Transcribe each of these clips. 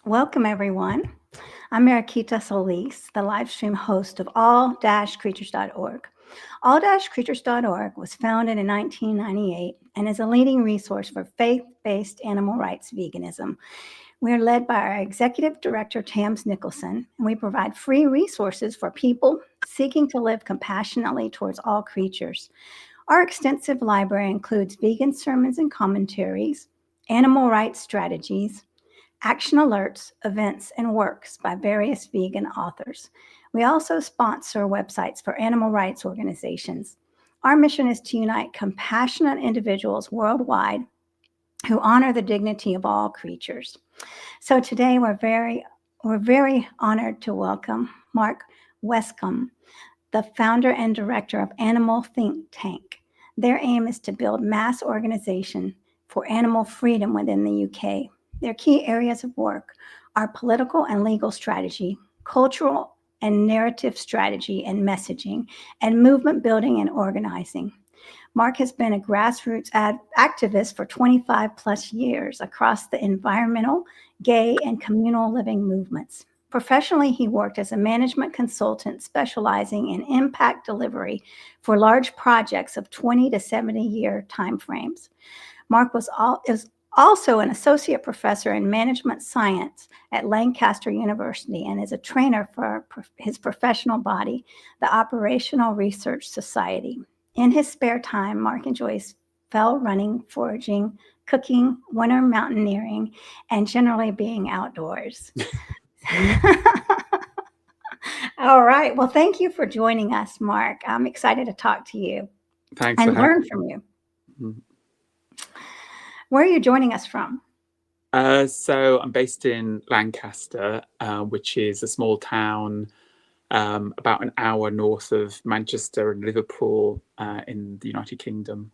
Welcome, everyone. I'm Mariquita Solis, the live stream host of all-creatures.org. All-creatures.org was founded in 1998 and is a leading resource for faith-based animal rights veganism. We are led by our executive director, Tams Nicholson, and we provide free resources for people seeking to live compassionately towards all creatures. Our extensive library includes vegan sermons and commentaries, animal rights strategies, action alerts, events, and works by various vegan authors. We also sponsor websites for animal rights organizations. Our mission is to unite compassionate individuals worldwide who honor the dignity of all creatures. So today we're very honored to welcome Mark Westcombe, the founder and director of Animal Think Tank. Their aim is to build mass organization for animal freedom within the UK. Their key areas of work are political and legal strategy, cultural and narrative strategy and messaging, and movement building and organizing. Mark has been a grassroots activist for 25 plus years across the environmental, gay, and communal living movements. Professionally, he worked as a management consultant specializing in impact delivery for large projects of 20 to 70-year timeframes. Mark is also an associate professor in management science at Lancaster University and is a trainer for his professional body, the Operational Research Society. In his spare time, Mark enjoys fell running, foraging, cooking, winter mountaineering, and generally being outdoors. All right. Well, thank you for joining us, Mark. I'm excited to talk to you Thanks for and having learn from you. me. Where are you joining us from? So I'm based in Lancaster, which is a small town about an hour north of Manchester and Liverpool in the United Kingdom.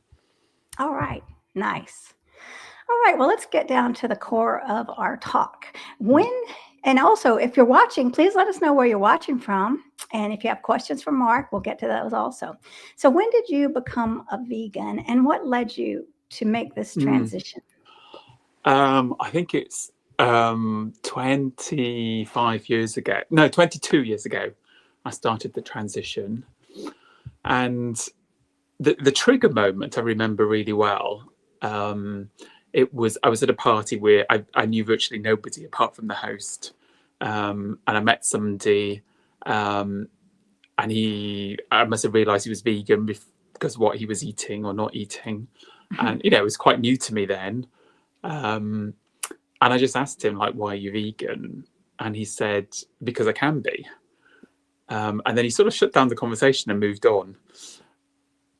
All right. Nice. All right. Well, let's get down to the core of our talk. And also, if you're watching, please let us know where you're watching from. And if you have questions for Mark, we'll get to those also. So when did you become a vegan and what led you to make this transition? I think it's 25 years ago. No, 22 years ago, I started the transition. And the trigger moment I remember really well. I was at a party where I knew virtually nobody apart from the host. And I met somebody and I must have realized he was vegan because of what he was eating or not eating. And, it was quite new to me then. And I just asked him, like, why are you vegan? And he said, because I can be. And then he sort of shut down the conversation and moved on.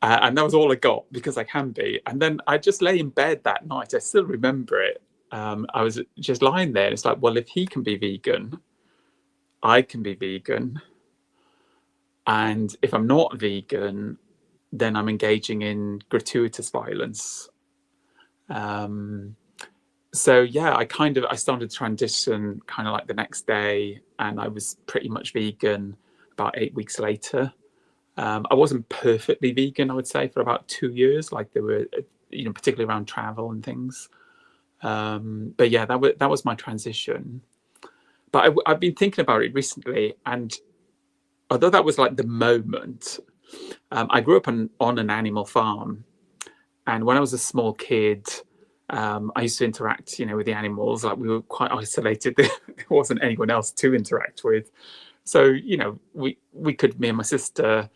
And that was all I got, because I can be. And then I just lay in bed that night. I still remember it. I was just lying there. And it's like, well, if he can be vegan, I can be vegan. And if I'm not vegan, then I'm engaging in gratuitous violence. So yeah, I started to transition kind of like the next day, and I was pretty much vegan about 8 weeks later. I wasn't perfectly vegan, I would say, for about 2 years. Like there were, particularly around travel and things. But yeah, that was my transition. But I've been thinking about it recently, and although that was like the moment, I grew up on an animal farm, and when I was a small kid, I used to interact, with the animals. Like we were quite isolated. There wasn't anyone else to interact with. So, we could, me and my sister,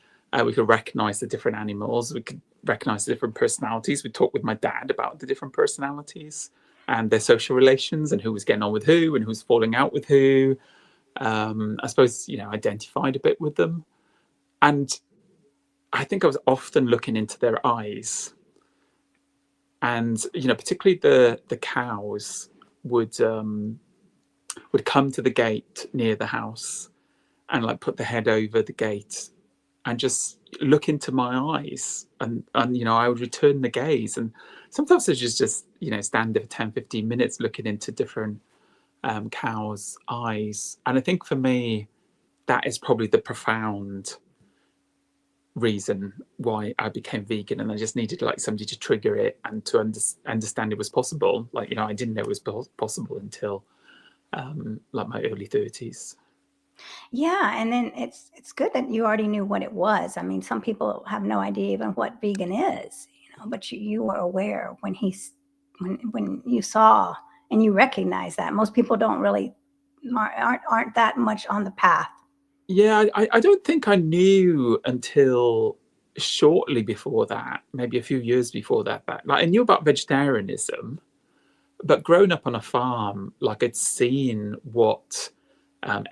we could recognize the different animals. We could recognize the different personalities. We talked with my dad about the different personalities and their social relations and who was getting on with who and who was falling out with who. I suppose, identified a bit with them. And I think I was often looking into their eyes. And particularly the cows would come to the gate near the house and like put the head over the gate and just look into my eyes, and I would return the gaze, and sometimes I just stand there for 10-15 minutes looking into different cows' eyes. And I think for me that is probably the profound reason why I became vegan, and I just needed like somebody to trigger it and to understand it was possible. Like I didn't know it was possible until like my early 30s. Yeah, and then it's good that you already knew what it was. I mean, some people have no idea even what vegan is, but you were aware when when you saw and you recognize that. Most people don't really aren't that much on the path. Yeah, I don't think I knew until shortly before that, maybe a few years before that. Like I knew about vegetarianism, but growing up on a farm, like I'd seen what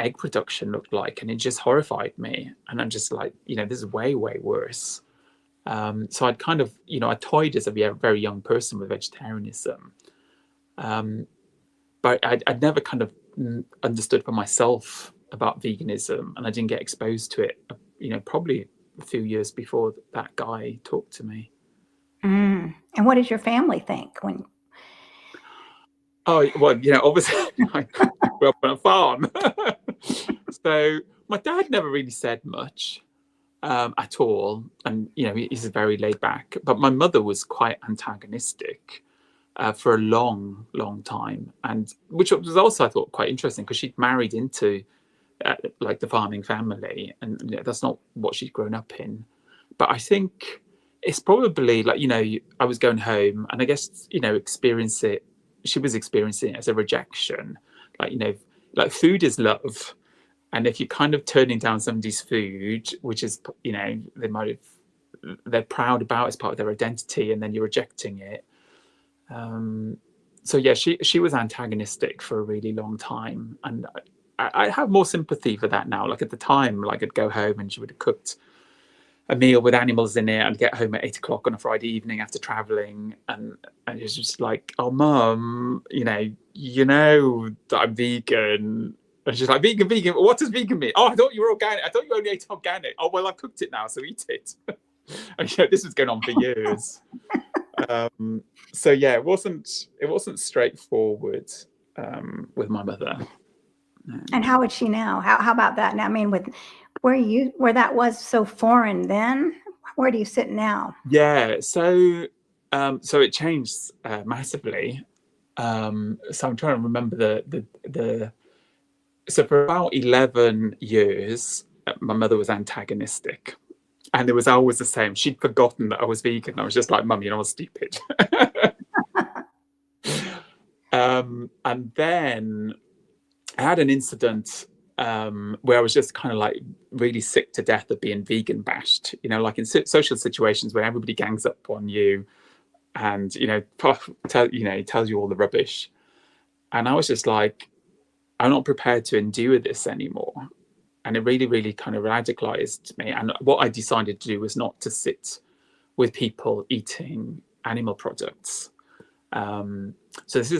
egg production looked like, and it just horrified me. And I'm just like, this is way, way worse. So I'd kind of, I toyed as a very young person with vegetarianism, but I'd never kind of understood for myself about veganism, and I didn't get exposed to it, probably a few years before that guy talked to me. And what did your family think when? Oh, well, obviously I grew up on a farm. So my dad never really said much at all. And, he's very laid back. But my mother was quite antagonistic for a long, long time. And which was also, I thought, quite interesting because she'd married into like the farming family. And that's not what she'd grown up in. But I think it's probably like, I was going home and I guess, she was experiencing it as a rejection. Like, like food is love. And if you're kind of turning down somebody's food, which is, they're proud about as part of their identity, and then you're rejecting it. So yeah, she was antagonistic for a really long time. And I have more sympathy for that now. Like at the time, like I'd go home and she would have cooked a meal with animals in it and get home at 8 o'clock on a Friday evening after traveling, and it was just like, oh mum, that I'm vegan. And she's like, vegan, what does vegan mean? Oh, I thought you were organic. I thought you only ate organic. Oh, well, I've cooked it now, so eat it. And this was going on for years. So yeah, it wasn't straightforward with my mother. And how is she now? How about that now? I mean, with where that was so foreign then, where do you sit now? Yeah, so it changed massively. So I'm trying to remember the so for about 11 years, my mother was antagonistic, and it was always the same. She'd forgotten that I was vegan. I was just like, Mum, I was stupid. And then I had an incident where I was just kind of like really sick to death of being vegan bashed, like in social situations where everybody gangs up on you and, tells you all the rubbish. And I was just like, I'm not prepared to endure this anymore. And it really, really kind of radicalized me. And what I decided to do was not to sit with people eating animal products. So this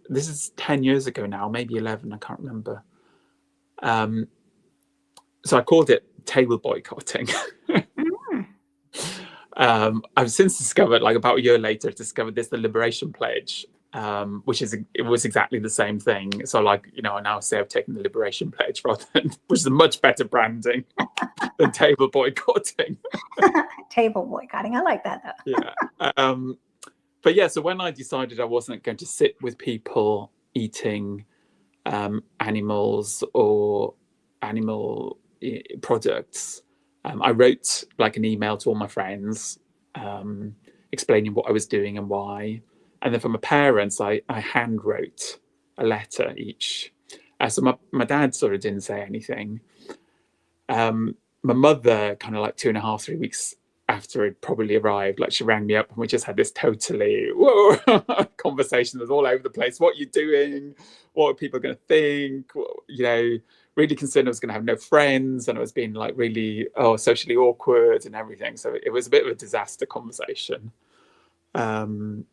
is 10 years ago now, maybe 11, I can't remember. So I called it table boycotting. I've since discovered, like about a year later, discovered the Liberation Pledge, which was exactly the same thing. So like, I now say I've taken the Liberation Pledge rather than, which is a much better branding than table boycotting. Table boycotting, I like that though. Yeah. But yeah, so when I decided I wasn't going to sit with people eating animals or animal products, I wrote like an email to all my friends explaining what I was doing and why. And then for my parents, I hand wrote a letter each. So my dad sort of didn't say anything. My mother, kind of like 2.5, 3 weeks after it probably arrived, like she rang me up and we just had this totally conversation that was all over the place. What are you doing? What are people going to think? Really concerned I was going to have no friends, and I was being like really socially awkward and everything. So it was a bit of a disaster conversation. And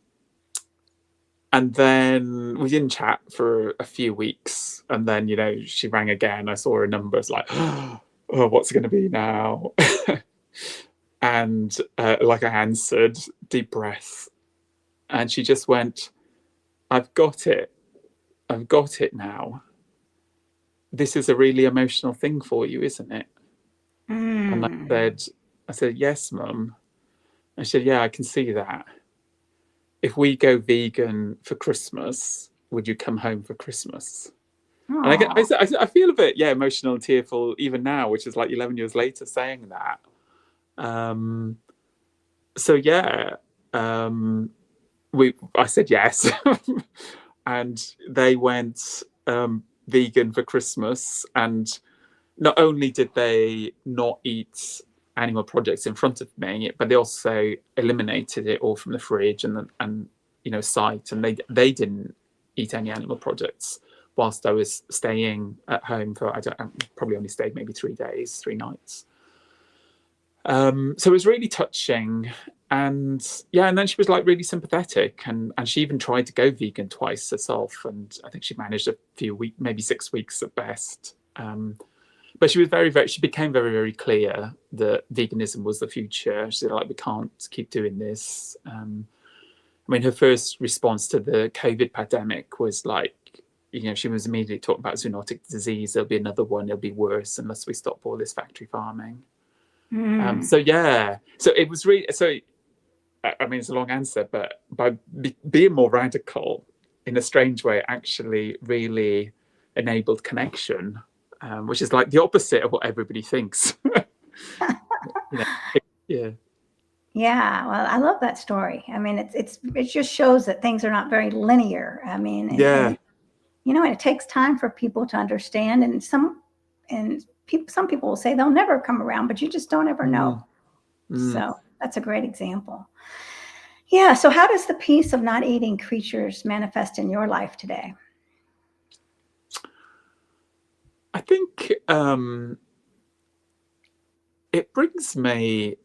then we didn't chat for a few weeks, and then she rang again. I saw her number. It's like, oh, what's it going to be now? And like I answered, deep breath, and she just went, I've got it now. This is a really emotional thing for you, isn't it? And I said, yes, Mum. I said, yeah, I can see that. If we go vegan for Christmas, would you come home for Christmas? And Oh, I feel a bit, emotional and tearful even now, which is like 11 years later saying that. Um, so yeah, um, I said yes, and they went vegan for Christmas. And not only did they not eat animal products in front of me, but they also eliminated it all from the fridge and site, and they didn't eat any animal products whilst I was staying at home for I probably only stayed maybe 3 days, 3 nights. So it was really touching. And yeah, and then she was like really sympathetic, and she even tried to go vegan twice herself, and I think she managed a few weeks, maybe 6 weeks at best. But she was she became very, very clear that veganism was the future. She said, like, we can't keep doing this. I mean, her first response to the COVID pandemic was like, she was immediately talking about zoonotic disease. There'll be another one. It'll be worse unless we stop all this factory farming. So yeah, so it was really, so I mean, it's a long answer, but by being more radical in a strange way, actually really enabled connection, which is like the opposite of what everybody thinks. You know, yeah. yeah. Well, I love that story. I mean, it just shows that things are not very linear. I mean, Yeah. and it takes time for people to understand, and some people will say they'll never come around, but you just don't ever know. So that's a great example. Yeah. So how does the peace of not eating creatures manifest in your life today? I think it brings me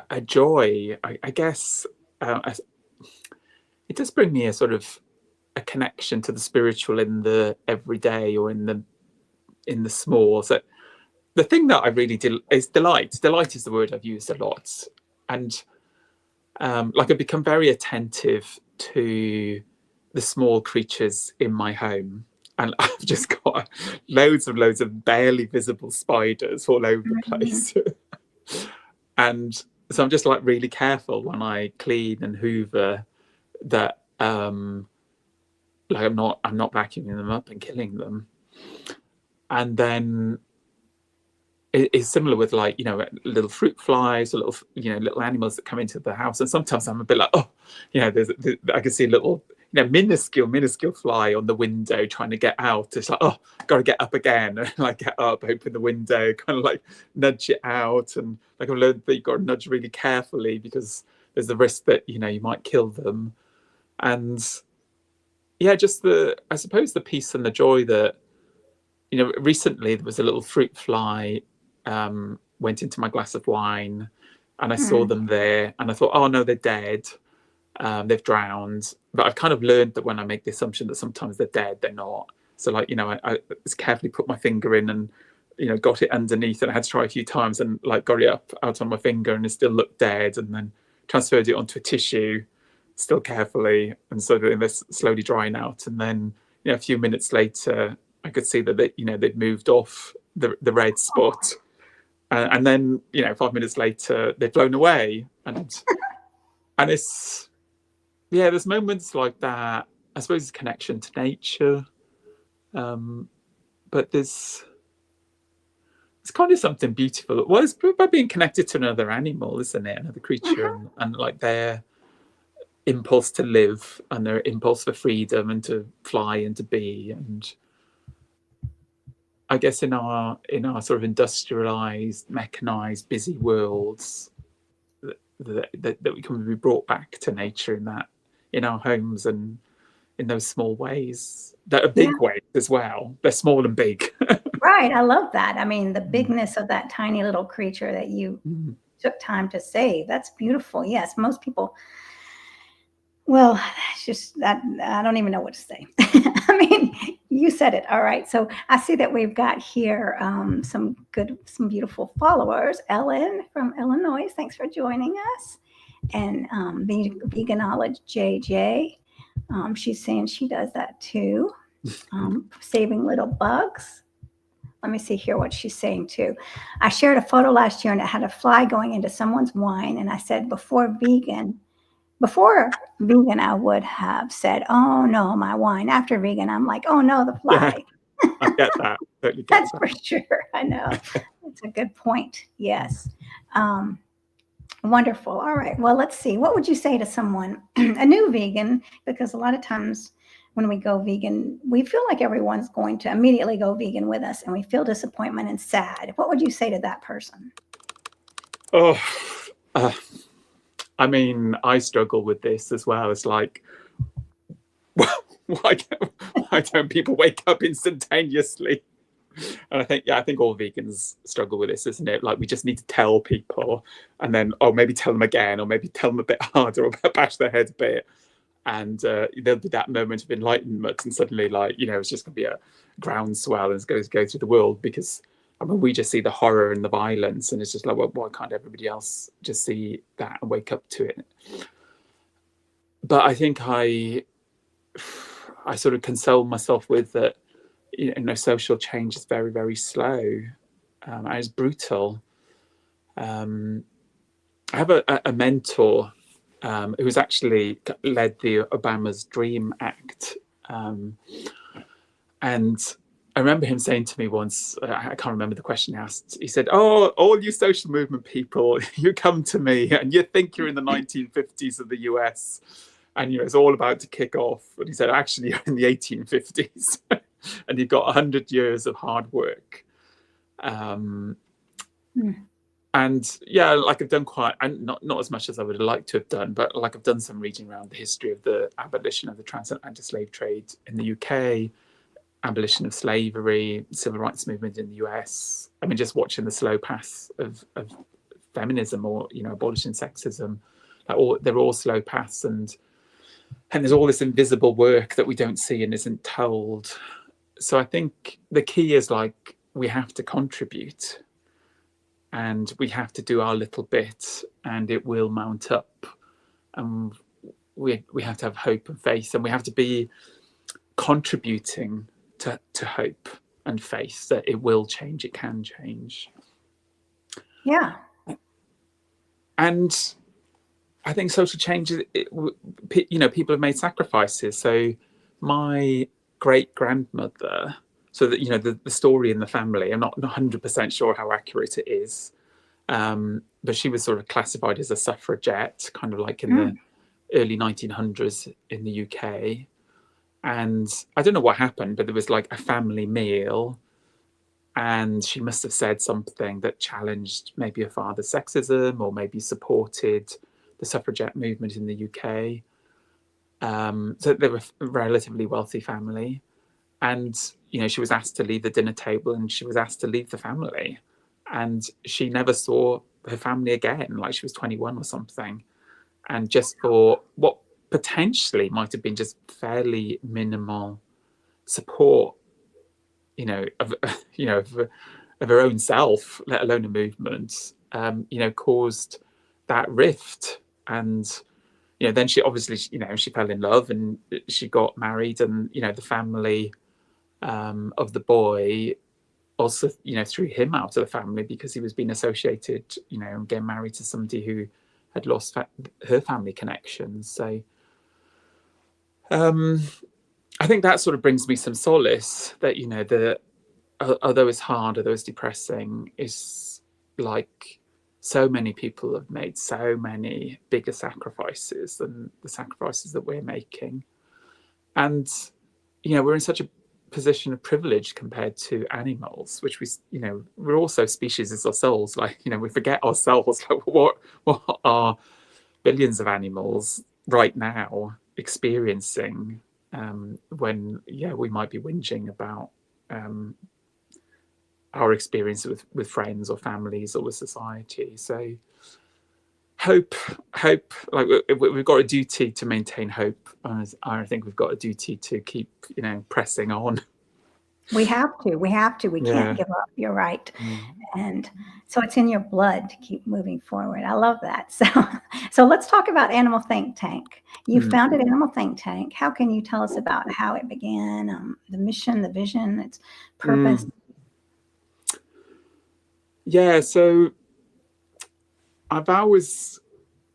a joy. I guess it does bring me a sort of a connection to the spiritual in the everyday, or in the small. So the thing that I really is delight. Delight is the word I've used a lot, and like I've become very attentive to the small creatures in my home, and I've just got loads of barely visible spiders all over the place. And so I'm just like really careful when I clean and hoover that like I'm not vacuuming them up and killing them. And then it's similar with, like, little fruit flies, or little animals that come into the house. And sometimes I'm a bit like, oh, I can see a little, minuscule fly on the window trying to get out. It's like, oh, got to get up again. And like get up, open the window, kind of like nudge it out. And like I've learned that you've got to nudge really carefully, because there's the risk that, you might kill them. And yeah, just I suppose the peace and the joy that, recently there was a little fruit fly went into my glass of wine, and I saw them there, and I thought, oh no, they're dead. They've drowned. But I've kind of learned that when I make the assumption that sometimes they're dead, they're not. So like, I just carefully put my finger in and, got it underneath, and I had to try a few times, and like got it out on my finger, and it still looked dead, and then transferred it onto a tissue, still carefully, and so that they're slowly drying out. And then, a few minutes later, I could see that they'd moved off the red spot. And then, 5 minutes later, they'd flown away. And it's, there's moments like that. I suppose it's a connection to nature. But it's kind of something beautiful. Well, it's by being connected to another animal, isn't it? Another creature, and like their impulse to live, and their impulse for freedom, and to fly and to be. And I guess in our sort of industrialized, mechanized, busy worlds, that we can be brought back to nature in our homes, and in those small ways that are big ways as well. They're small and big. Right. I love that. I mean, the bigness of that tiny little creature that you took time to save. That's beautiful. Yes, most people. Well, it's just that I don't even know what to say. I mean, you said it. All right. So I see that we've got here some beautiful followers. Ellen from Illinois, thanks for joining us. And Veganology JJ, she's saying she does that too. Saving little bugs. Let me see here what she's saying too. I shared a photo last year, and it had a fly going into someone's wine. And I said, before vegan, I would have said, oh no, my wine. After vegan, I'm like, oh no, the fly. I get that. Totally get That's that. for sure. I know. That's a good point. Yes. Um, Wonderful. All right. Well, let's see. What would you say to someone, a new vegan? Because a lot of times when we go vegan, we feel like everyone's going to immediately go vegan with us and we feel disappointment and sad. What would you say to that person? Oh, uh, I mean, I struggle with this as well. It's like, why don't people wake up instantaneously? And I think all vegans struggle with this, isn't it? Like, we just need to tell people, and then, maybe tell them again, or maybe tell them a bit harder, or bash their head a bit, and there'll be that moment of enlightenment, and suddenly, like, it's just going to be a groundswell, and it's going to go through the world, because I mean, we just see the horror and the violence, and it's just like, well, why can't everybody else just see that and wake up to it? But I think I sort of console myself with that. Social change is very, very slow, and it's brutal. I have a mentor who has actually led the Obama's Dream Act, and I remember him saying to me once, I can't remember the question he asked. He said, "Oh, all you social movement people, you come to me and you think you're in the 1950s of the US, and it's all about to kick off." But he said, "Actually, you're in the 1850s." And you've got 100 years of hard work. And yeah, like, I've done not as much as I would have liked to have done, but like, I've done some reading around the history of the abolition of the transatlantic slave trade in the UK, abolition of slavery, civil rights movement in the US. I mean, just watching the slow path of feminism, or abolishing sexism, they're all slow paths, and there's all this invisible work that we don't see and isn't told. So I think the key is, like, we have to contribute, and we have to do our little bit, and it will mount up, and we have to have hope and faith, and we have to be contributing to hope and faith that it will change, it can change. Yeah. And I think social change, people have made sacrifices. So my great grandmother, so that the story in the family, I'm not 100% sure how accurate it is, but she was sort of classified as a suffragette, kind of like in the early 1900s in the UK. And I don't know what happened, but there was like a family meal, and she must have said something that challenged maybe her father's sexism, or maybe supported the suffragette movement in the UK. So they were a relatively wealthy family, and she was asked to leave the dinner table, and she was asked to leave the family, and she never saw her family again. Like, she was 21 or something, and just for what potentially might have been just fairly minimal support, of her own self, let alone a movement, caused that rift. And then she obviously, she fell in love, and she got married, and the family of the boy also threw him out of the family, because he was being associated, getting married to somebody who had lost her family connections. So I think that sort of brings me some solace, that although it's hard, although it's depressing, is like, so many people have made so many bigger sacrifices than the sacrifices that we're making. And we're in such a position of privilege compared to animals, which we're also species as ourselves. Like, we forget ourselves. Like, what are billions of animals right now experiencing, when we might be whinging about our experience with friends or families or with society. So hope, like, we've got a duty to maintain hope, and I think we've got a duty to keep pressing on. We have to. We can't give up. You're right. And so it's in your blood to keep moving forward. I love that. So let's talk about Animal Think Tank. You founded Animal Think Tank. How can you tell us about how it began, the mission, the vision, its purpose? Yeah, so I've always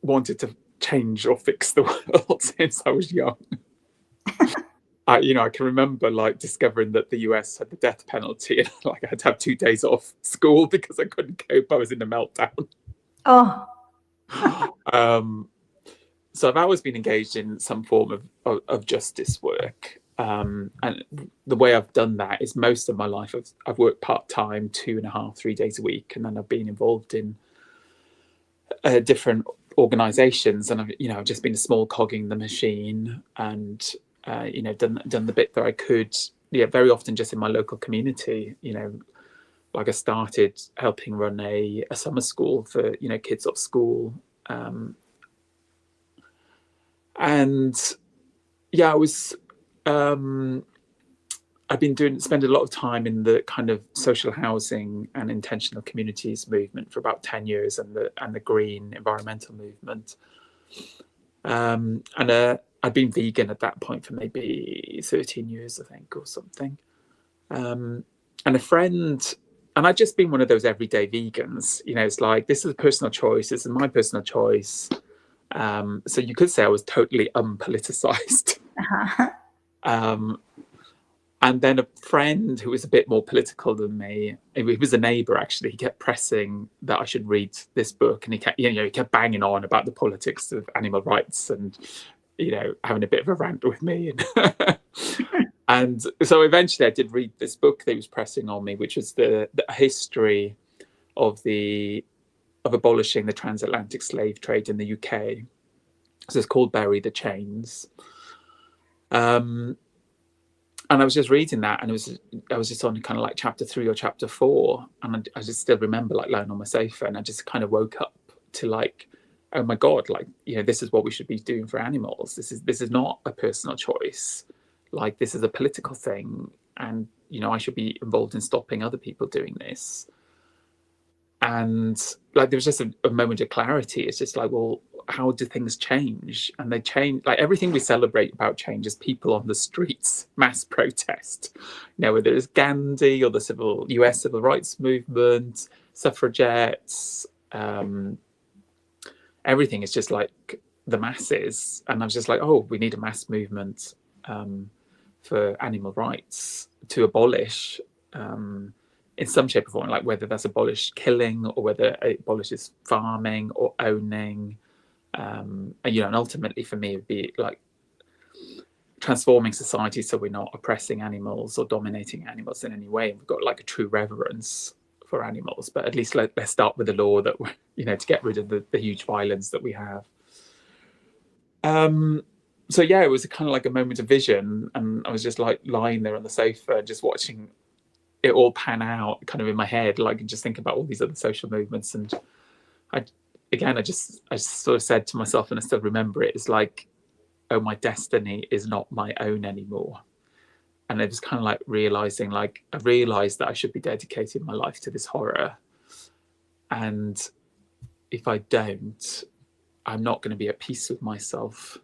wanted to change or fix the world since I was young. I can remember like discovering that the US had the death penalty, and like I had to have 2 days off school because I couldn't cope. I was in a meltdown. Oh, um, so I've always been engaged in some form of justice work. And the way I've done that is most of my life I've worked part-time, 2.5, 3 days a week, and then I've been involved in different organizations, and I've just been a small cog in the machine, and done the bit that I could, very often just in my local community. Like I started helping run a summer school for kids off school, and I was I've been spending a lot of time in the kind of social housing and intentional communities movement for about 10 years, and the green environmental movement. And I'd been vegan at that point for maybe 13 years, I think, or something. And a friend, and I'd just been one of those everyday vegans. It's like, this is a personal choice. This is my personal choice. So you could say I was totally unpoliticized. And then a friend who was a bit more political than me, he was a neighbour actually, he kept pressing that I should read this book, and he kept banging on about the politics of animal rights, and having a bit of a rant with me. And so eventually I did read this book that he was pressing on me, which was the history of abolishing the transatlantic slave trade in the UK. So it's called Bury the Chains. And I was just reading that, and I was just on kind of like chapter 3 or chapter 4, and I just still remember like lying on my sofa, and I just kind of woke up to like, oh my God, like this is what we should be doing for animals. This is not a personal choice. Like, this is a political thing, and I should be involved in stopping other people doing this. And like there was just a moment of clarity. It's just like, well, how do things change? And they change, like everything we celebrate about change is people on the streets, mass protest. Whether it's Gandhi or the US civil rights movement, suffragettes, everything is just like the masses. And I was just like, oh, we need a mass movement for animal rights to abolish in some shape or form, like whether that's abolish killing or whether it abolishes farming or owning. And ultimately for me, it'd be like transforming society so we're not oppressing animals or dominating animals in any way. We've got like a true reverence for animals, but at least let's start with the law that to get rid of the huge violence that we have. So it was kind of like a moment of vision, and I was just like lying there on the sofa, just watching it all pan out kind of in my head, like just think about all these other social movements. And I just sort of said to myself, and I still remember it, it's like, oh, my destiny is not my own anymore. And it was kind of like realizing, like I realized that I should be dedicating my life to this horror, and if I don't, I'm not going to be at peace with myself.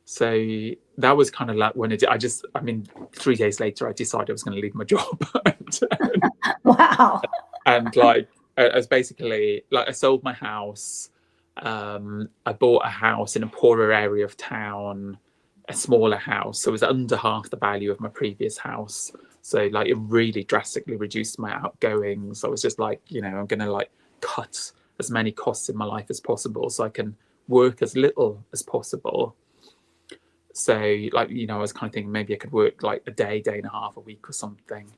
So that was kind of like when 3 days later, I decided I was going to leave my job. Wow. And like, I was basically like, I sold my house. I bought a house in a poorer area of town, a smaller house. So it was under half the value of my previous house. So like, it really drastically reduced my outgoings. I was just like, I'm going to like cut as many costs in my life as possible so I can work as little as possible. So like, I was kind of thinking maybe I could work like a day and a half a week or something.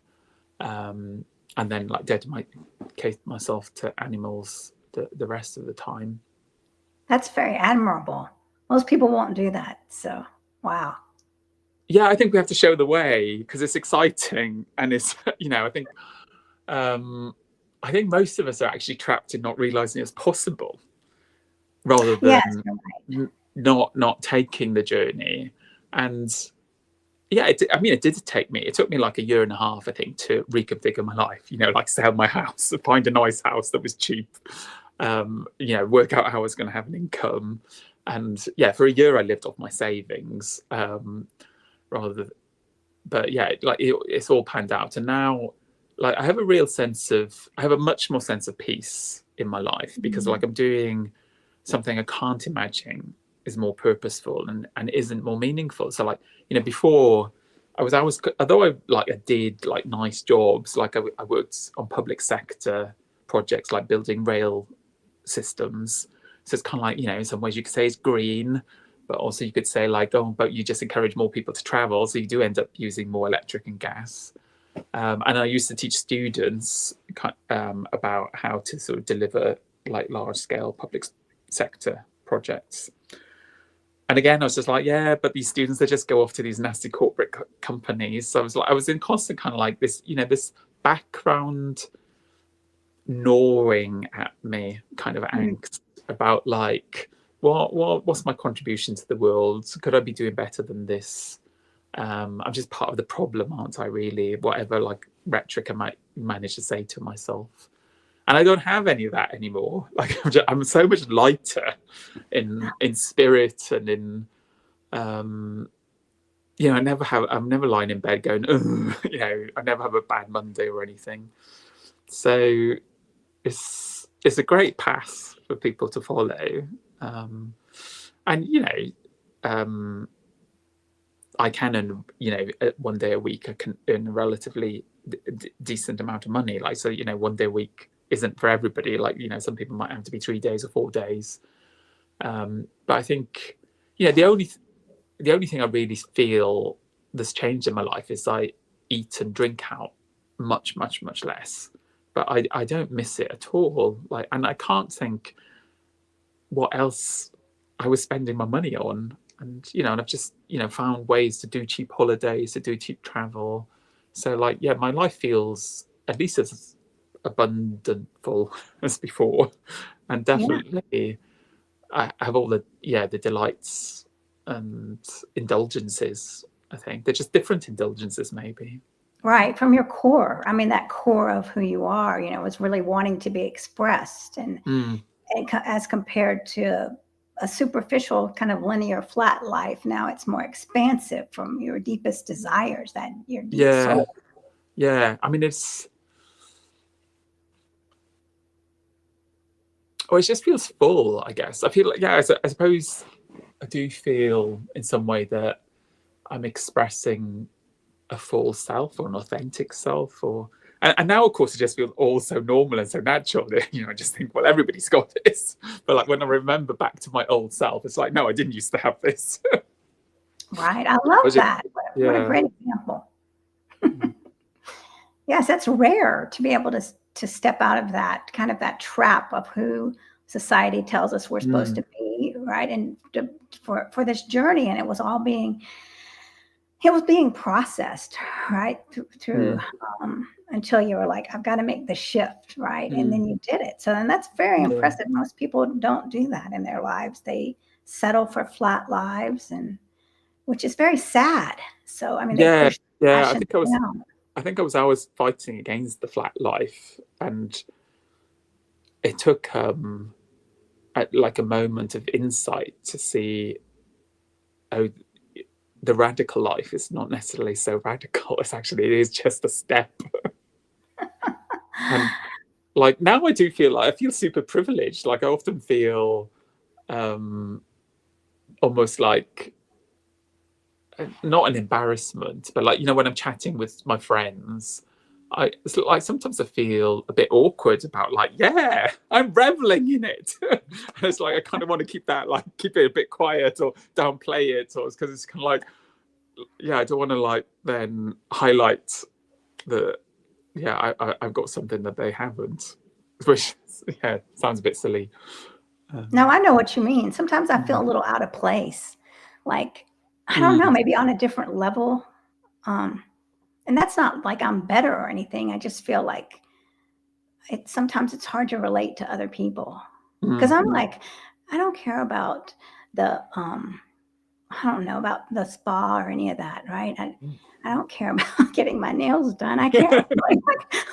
And then like dedicate myself to animals the rest of the time. That's very admirable. Most people won't do that. So, wow. Yeah, I think we have to show the way because it's exciting, and it's I think most of us are actually trapped in not realizing it's possible, rather than not taking the journey. And it took me like 1.5 years, I think, to reconfigure my life, like sell my house, find a nice house that was cheap, work out how I was going to have an income. And for 1 year I lived off my savings, it's all panned out. And now like I have a much more sense of peace in my life, because like I'm doing something I can't imagine is more purposeful and isn't more meaningful. So like, you know, before I was although I did like nice jobs, like I worked on public sector projects like building rail systems. So it's kind of like, you know, in some ways you could say it's green, but also you could say like, oh, but you just encourage more people to travel, so you do end up using more electric and gas. And I used to teach students about how to sort of deliver like large scale public sector projects. And again, I was just like, yeah, but these students, they just go off to these nasty corporate companies. So I was in constant kind of like this, you know, this background gnawing at me kind of angst about like, what's my contribution to the world? Could I be doing better than this? I'm just part of the problem, aren't I, really? Whatever like rhetoric I might manage to say to myself. And I don't have any of that anymore. Like I'm so much lighter in spirit and in you know, I'm never lying in bed going, ugh, you know, I never have a bad Monday or anything. So it's a great path for people to follow. And you know, I can earn, you know, 1 day a week I can earn a relatively decent amount of money. Like, so, you know, 1 day a week isn't for everybody. Like, you know, some people might have to be 3 days or 4 days. But I think, you know, the only thing I really feel that's changed in my life is I eat and drink out much less. But I don't miss it at all. Like, and I can't think what else I was spending my money on. And, you know, and I've just, you know, found ways to do cheap holidays, to do cheap travel. So like, yeah, my life feels at least as abundant full as before. And definitely I have all the delights and indulgences, I think. They're just different indulgences, maybe. Right, from your core. I mean, that core of who you are, you know, is really wanting to be expressed, and as compared to a superficial kind of linear flat life, now it's more expansive from your deepest desires, that your deep soul. Yeah. I mean, it just feels full, I guess. I feel like, yeah, I suppose I do feel in some way that I'm expressing a full self or an authentic self, or and now of course it just feels all so normal and so natural that, you know, I just think, well, everybody's got this. But like when I remember back to my old self, it's like, no, I didn't used to have this. Right, I love that. What a great example. Yes, that's rare to be able to step out of that kind of that trap of who society tells us we're supposed to be, right? And for this journey, and it was being processed, right, through until you were like, I've got to make the shift, right? And then you did it. So then that's very impressive. Most people don't do that in their lives. They settle for flat lives, and which is very sad. So I mean, they push I think I was fighting against the flat life, and it took like a moment of insight to see, oh, the radical life is not necessarily so radical. It is just a step. And like now I do feel like I feel super privileged. Like I often feel almost like not an embarrassment, but like, you know, when I'm chatting with my friends, it's like sometimes I feel a bit awkward about like, yeah, I'm reveling in it. And it's like I kind of want to keep it a bit quiet or downplay it, or because it's kind of like, yeah, I don't want to like then highlight that, yeah, I've got something that they haven't, which sounds a bit silly. No, I know what you mean. Sometimes I feel a little out of place, like, I don't know, maybe on a different level. And that's not like I'm better or anything. I just feel like sometimes it's hard to relate to other people, because I'm like, I don't care about the I don't know about the spa or any of that, right? I don't care about getting my nails done. I care like,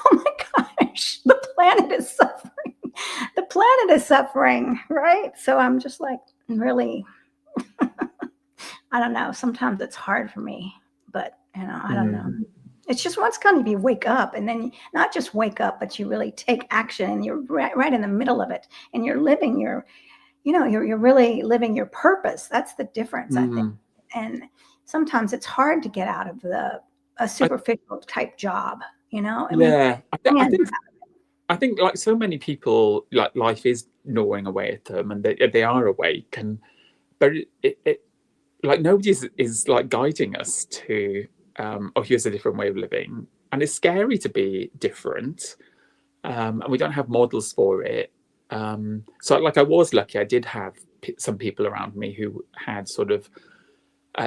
oh my gosh, the planet is suffering. The planet is suffering, right? So I'm just like, really, I don't know. Sometimes it's hard for me, but you know, I don't know. It's just once kind of you wake up, and then not just wake up, but you really take action, and you're right in the middle of it, and you're living you're really living your purpose. That's the difference, I think. Mm. And sometimes it's hard to get out of a I, superficial type job, I mean, yeah, and I think like so many people, like life is gnawing away at them, and they are awake, and but it like nobody is like guiding us to oh, here's a different way of living, and it's scary to be different, and we don't have models for it. So like I was lucky, I did have some people around me who had sort of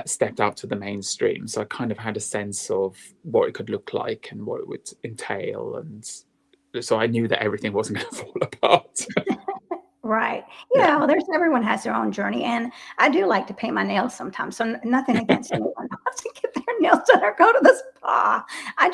stepped out to the mainstream, so I kind of had a sense of what it could look like and what it would entail, and so I knew that everything wasn't going to fall apart. right. Yeah. Yeah, well, everyone has their own journey, and I do like to paint my nails sometimes. So nothing against anyone who wants to get their nails done or go to the spa. I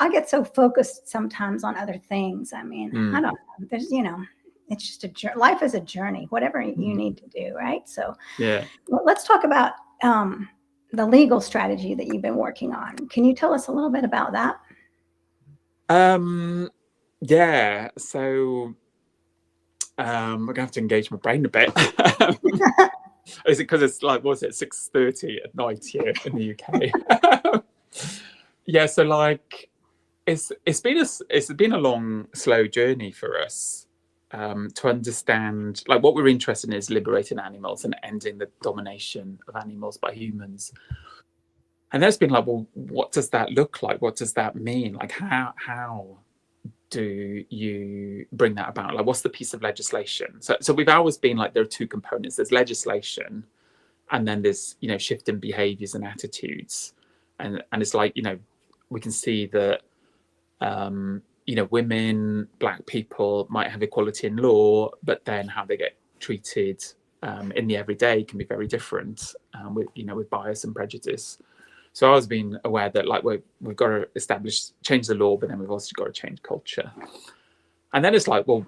get so focused sometimes on other things. I mean, I Mm. don't know. It's just life is a journey, whatever you need to do, right? So Yeah. let's talk about the legal strategy that you've been working on. Can you tell us a little bit about that? Yeah. So we're gonna have to engage my brain a bit. Is it because it's like, was it 6:30 at night here in the UK? Yeah. So like, it's been a long, slow journey for us to understand like what we're interested in is liberating animals and ending the domination of animals by humans. And there's been like, well, what does that look like? What does that mean? Like, how do you bring that about? Like, what's the piece of legislation? So we've always been like, there are two components. There's legislation, and then there's shifting behaviors and attitudes, and it's like we can see that women, black people might have equality in law, but then how they get treated in the everyday can be very different with bias and prejudice. So I was being aware that like we've got to change the law, but then we've also got to change culture. And then it's like, well,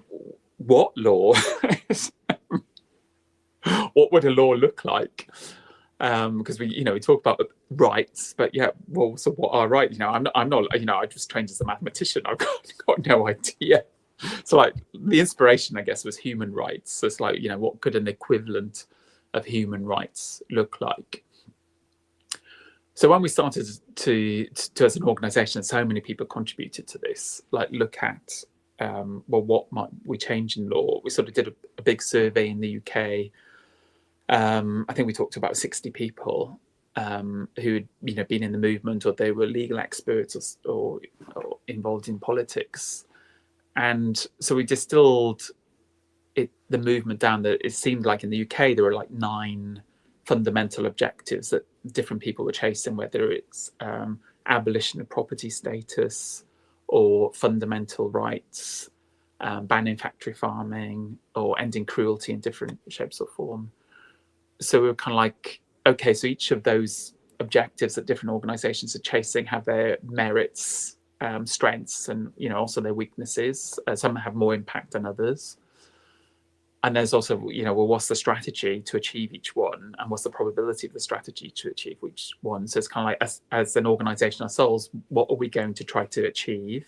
what law? What would a law look like? Because we talk about rights, but yeah, well, so what are rights? I'm not I just trained as a mathematician. I've got no idea. So like the inspiration, I guess, was human rights. So it's like, what could an equivalent of human rights look like? So when we started to as an organisation, so many people contributed to this. Like, look at well, what might we change in law? We sort of did a big survey in the UK. I think we talked to about 60 people who'd been in the movement, or they were legal experts or involved in politics, and so we distilled the movement down. That it seemed like in the UK there were like 9 fundamental objectives that different people were chasing, whether it's abolition of property status or fundamental rights, banning factory farming, or ending cruelty in different shapes or form. So we were kind of like, okay, so each of those objectives that different organizations are chasing have their merits, strengths, and also their weaknesses. Some have more impact than others. And there's also, well, what's the strategy to achieve each one, and what's the probability of the strategy to achieve each one? So it's kind of like, as an organization ourselves, what are we going to try to achieve,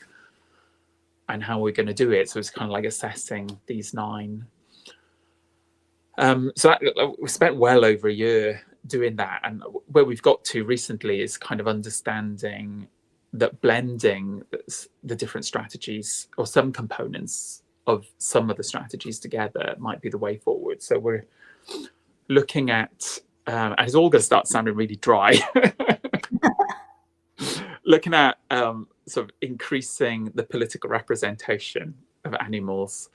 and how are we going to do it? So it's kind of like assessing these 9. So we spent well over a year doing that, and where we've got to recently is kind of understanding that blending the different strategies, or some components of some of the strategies together, might be the way forward. So we're looking at, and it's all going to start sounding really dry, looking at sort of increasing the political representation of animals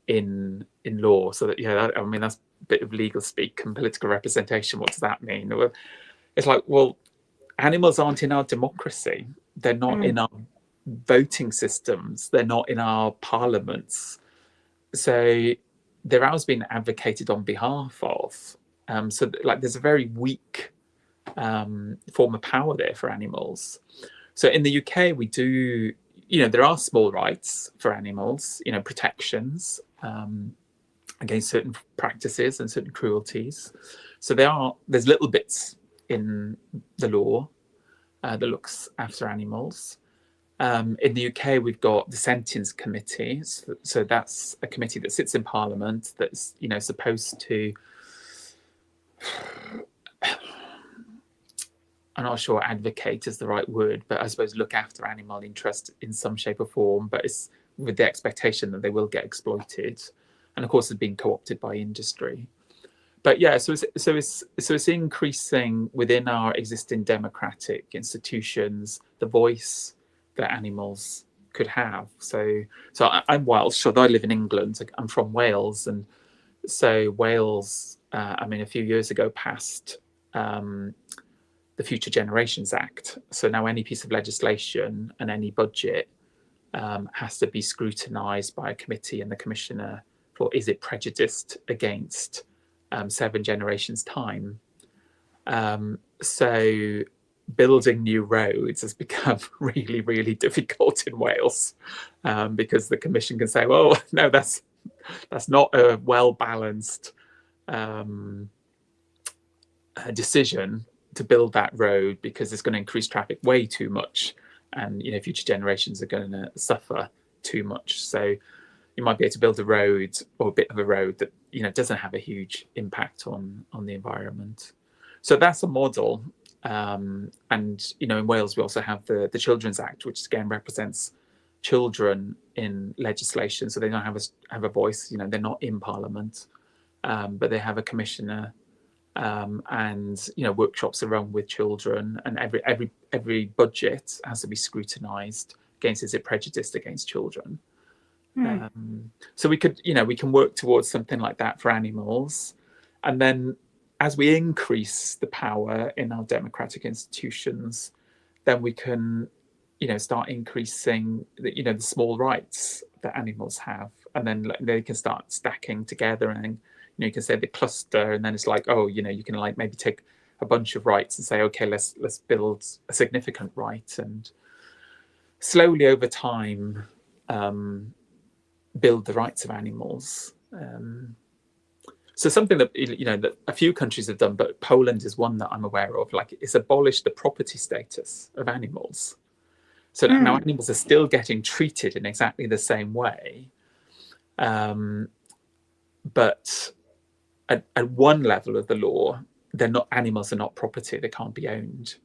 in law. So that, I mean, that's a bit of legal speak. And political representation, what does that mean? Well, it's like, well, animals aren't in our democracy. They're not in our voting systems. They're not in our parliaments. So they're always being advocated on behalf of. So like there's a very weak form of power there for animals. So in the UK, we do, there are small rights for animals, protections against certain practices and certain cruelties. So there's little bits in the law that looks after animals. In the UK, we've got the Sentience Committee. So that's a committee that sits in Parliament that's, supposed to, I'm not sure advocate is the right word, but I suppose look after animal interest in some shape or form, but it's with the expectation that they will get exploited. And of course, it's being co-opted by industry. But yeah, so it's increasing within our existing democratic institutions the voice that animals could have. So I'm Welsh, although I live in England. I'm from Wales, and so Wales, a few years ago passed the Future Generations Act. So now any piece of legislation and any budget has to be scrutinised by a committee and the commissioner for is it prejudiced against 7 generations' time. So building new roads has become really, really difficult in Wales because the commission can say, well, no, that's not a well-balanced decision to build that road because it's going to increase traffic way too much, and future generations are going to suffer too much. So you might be able to build a road or a bit of a road that doesn't have a huge impact on the environment. So that's a model. And in Wales we also have the Children's Act, which again represents children in legislation. So they don't have a voice. They're not in Parliament, but they have a commissioner, and workshops are run with children, and every budget has to be scrutinised against is it prejudiced against children. So we can work towards something like that for animals, and then as we increase the power in our democratic institutions, then we can start increasing the small rights that animals have, and then they can start stacking together, and then you can say the cluster, and then it's like, oh, you can like maybe take a bunch of rights and say, okay, let's build a significant right, and slowly over time build the rights of animals. So something that that a few countries have done, but Poland is one that I'm aware of. Like, it's abolished the property status of animals. So now animals are still getting treated in exactly the same way, but at one level of the law, animals are not property; they can't be owned.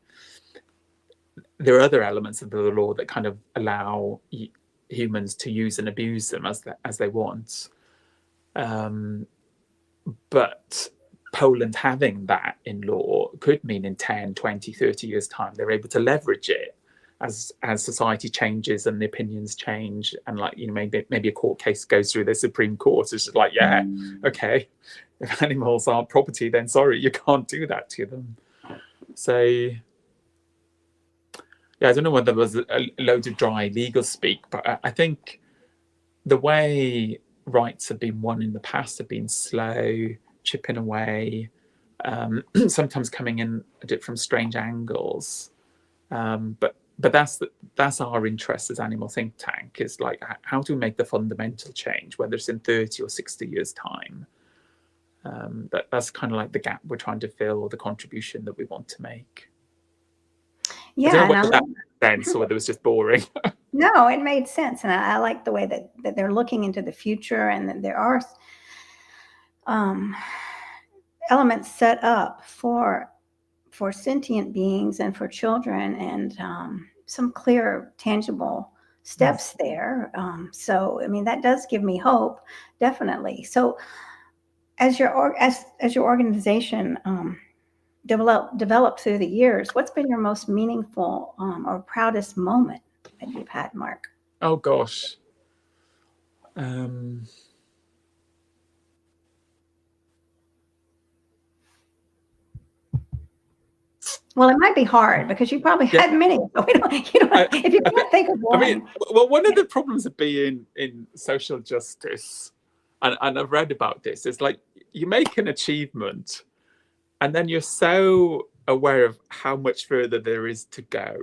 There are other elements of the law that kind of allow humans to use and abuse them as they want. But Poland having that in law could mean in 10, 20, 30 years' time, they're able to leverage it as society changes and the opinions change. And maybe a court case goes through the Supreme Court. It's just like, yeah, okay, if animals aren't property, then sorry, you can't do that to them. So yeah, I don't know whether there was a load of dry legal speak, but I think the way rights have been won in the past have been slow, chipping away, sometimes coming in from strange angles. But that's our interest as Animal Think Tank, is like, how do we make the fundamental change, whether it's in 30 or 60 years' time? That's kind of like the gap we're trying to fill, or the contribution that we want to make. Yeah, I don't know whether that made sense or whether it was just boring. No, it made sense, and I like the way that they're looking into the future, and that there are elements set up for sentient beings and for children, and some clear, tangible steps there. So, I mean, that does give me hope, definitely. So, as your organization developed through the years, what's been your most meaningful or proudest moment that you've had, Mark? Oh gosh. Well, it might be hard because you probably had many. So if you can't think of one. One of the problems of being in social justice, and I've read about this, is like you make an achievement, and then you're so aware of how much further there is to go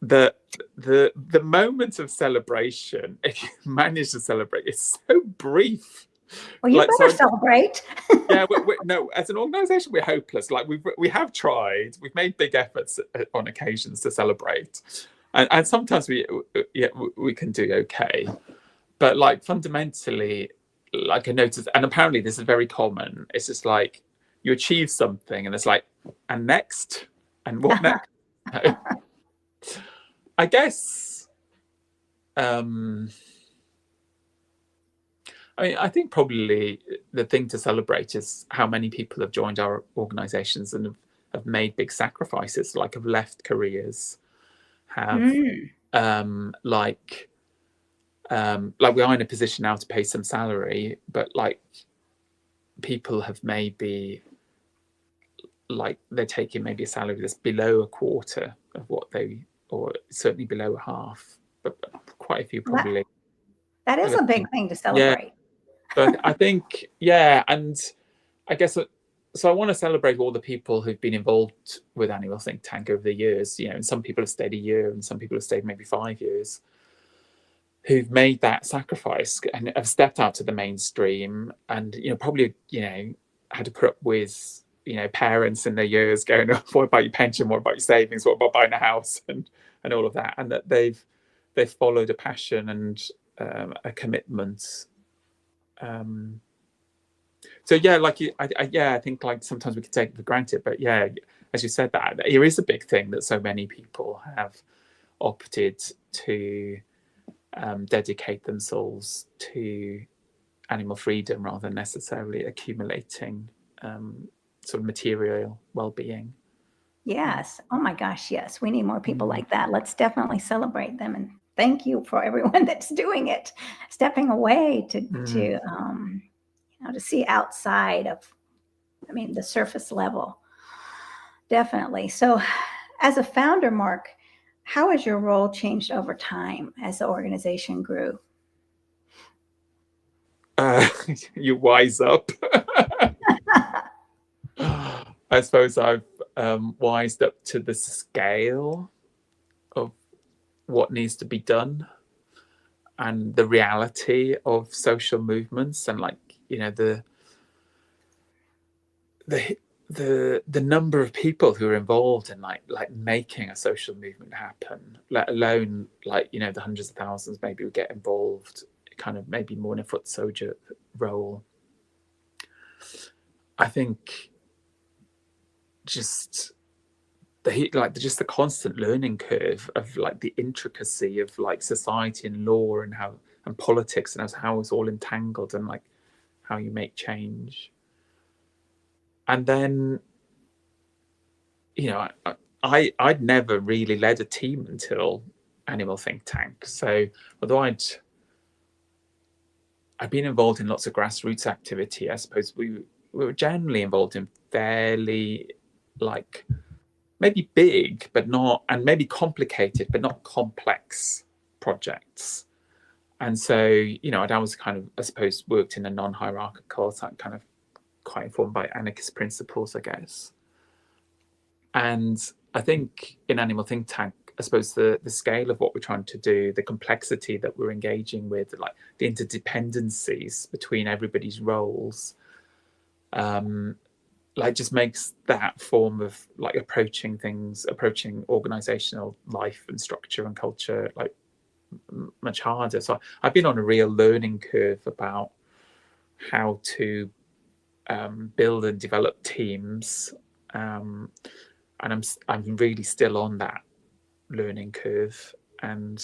that the moment of celebration, if you manage to celebrate, is so brief. Well, you better celebrate. Yeah, no, as an organisation, we're hopeless. Like we have tried, we've made big efforts on occasions to celebrate, and sometimes we can do okay, but like fundamentally, like I noticed, and apparently this is very common. It's just like you achieve something, and it's like, and next, and what next? I guess. I mean, I think probably the thing to celebrate is how many people have joined our organisations and have made big sacrifices, like have left careers, have Mm, like we are in a position now to pay some salary, but like people have maybe like they're taking maybe a salary that's below a quarter of what they, or certainly below a half, but quite a few that, probably. that is a big thing to Yeah, celebrate. but I think and I guess so. I want to celebrate all the people who've been involved with Animal Think Tank over the years. And some people have stayed a year, and some people have stayed maybe 5 years, who've made that sacrifice and have stepped out to the mainstream, and probably had to put up with parents in their years going, oh, what about your pension? What about your savings? What about buying a house? And all of that, and that they've followed a passion and a commitment. So yeah, like I think like sometimes we can take it for granted, but yeah, as you said, that here is a big thing that so many people have opted to dedicate themselves to animal freedom rather than necessarily accumulating sort of material well-being. Yes. Oh my gosh, yes. We need more people like that. Let's definitely celebrate them, and thank you for everyone that's doing it, stepping away to see outside of, I mean, the surface level. Definitely. So, as a founder, Mark, how has your role changed over time as the organization grew? You wise up. I suppose I've wised up to the scale of what needs to be done and the reality of social movements, and like the number of people who are involved in like making a social movement happen, let alone like the hundreds of thousands maybe who get involved kind of maybe more in a foot soldier role. I think just the constant learning curve of like the intricacy of like society and law and how and politics and how it's all entangled, and like how you make change. And then I'd never really led a team until Animal Think Tank. So although I'd been involved in lots of grassroots activity, I suppose we were generally involved in fairly like maybe big but not, and maybe complicated but not complex projects. And so I'd always kind of, I suppose, worked in a non-hierarchical, so I'm kind of quite informed by anarchist principles, I guess. And I think in Animal Think Tank, I suppose the scale of what we're trying to do, the complexity that we're engaging with, like the interdependencies between everybody's roles, like just makes that form of like approaching organizational life and structure and culture like much harder. So I've been on a real learning curve about how to build and develop teams, and I'm really still on that learning curve, and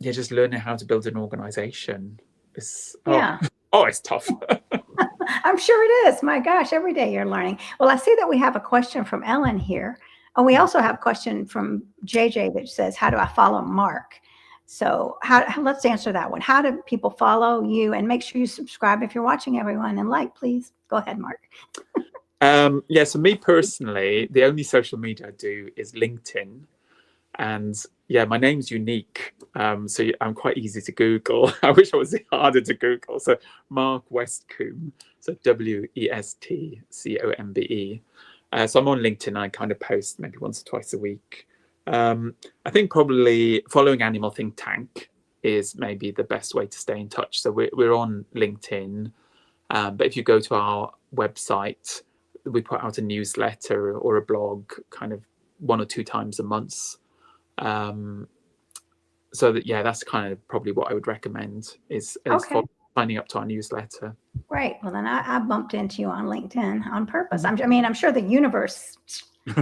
just learning how to build an organization is it's tough. I'm sure it is. My gosh, every day you're learning. Well, I see that we have a question from Ellen here. And we also have a question from JJ that says, how do I follow Mark? So let's answer that one. How do people follow you? And make sure you subscribe if you're watching, everyone, and like, please. Go ahead, Mark. So me personally, the only social media I do is LinkedIn. And yeah, my name's unique, so I'm quite easy to Google. I wish I was harder to Google. So Mark Westcombe, so Westcombe. So I'm on LinkedIn. I kind of post maybe once or twice a week. I think probably following Animal Think Tank is maybe the best way to stay in touch. So we're on LinkedIn, but if you go to our website, we put out a newsletter or a blog kind of 1 or 2 times a month. So that, yeah, that's kind of probably what I would recommend is Okay. signing up to our newsletter. Great. Well, then I bumped into you on LinkedIn on purpose. I'm sure the universe